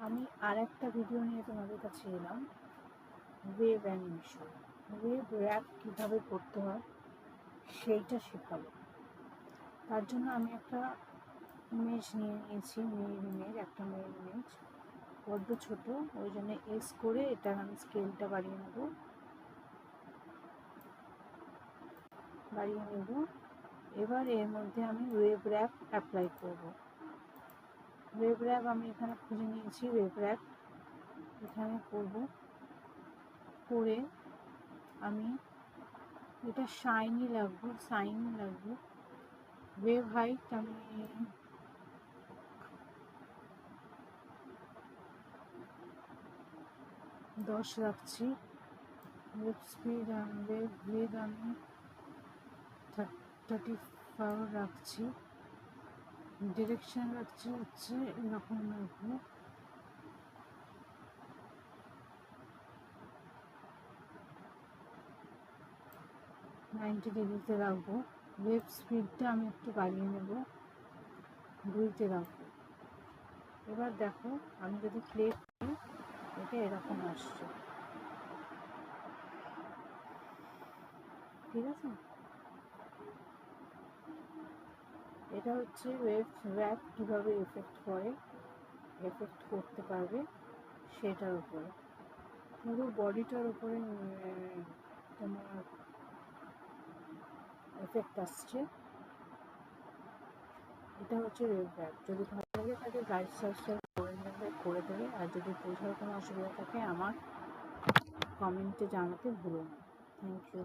আমি আর একটা ভিডিও নিয়ে তোমাদের কাছে এলাম, ওয়েব অ্যানিমেশন। ওয়েব র্যাপ কীভাবে করতে হয় সেইটা শেখাবো। তার জন্য আমি একটা ইমেজ নিয়ে নিয়েছি, একটা মেয়ের ইমেজ, বড্ড ছোটো, ওই জন্য এস করে এটা আমি স্কেলটা বাড়িয়ে নেব। এবার এর মধ্যে আমি ওয়েব র্যাপ অ্যাপ্লাই করব। ওয়েব র্যাপ আমি এখানে খুঁজে নিয়েছি, ওয়েব র্যাপ এখানে করব। করে আমি এটা সাইনি লাগবে। ওয়েভ হাইট আমি 10 রাখছি। ওয়েব স্পিড ওয়েব ব্রিথ আমি 35 রাখছি। ডিরেকশন রাখছি হচ্ছে এরকম রাখবো। ডিগ্রিতে রাখবো। ওয়েব স্পিডটা আমি একটু বাড়িয়ে নেব, 2তে রাখবো। এবার দেখো আমি যদি প্লে করি এটা এরকম আসছে, ঠিক আছে? এটা হচ্ছে ওয়েব র্যাপ কীভাবে এফেক্ট করতে পারবে সেটার উপরে, পুরো বডিটার উপরে তোমার এফেক্ট আসছে। এটা হচ্ছে ওয়েব র্যাপ। যদি ভালো লাগে তাকে লাইক সাবস্ক্রাইব করে দেবে। আর যদি বোঝার কোনো অসুবিধা থাকে আমার কমেন্টে জানাতে ভুলো না। Thank you.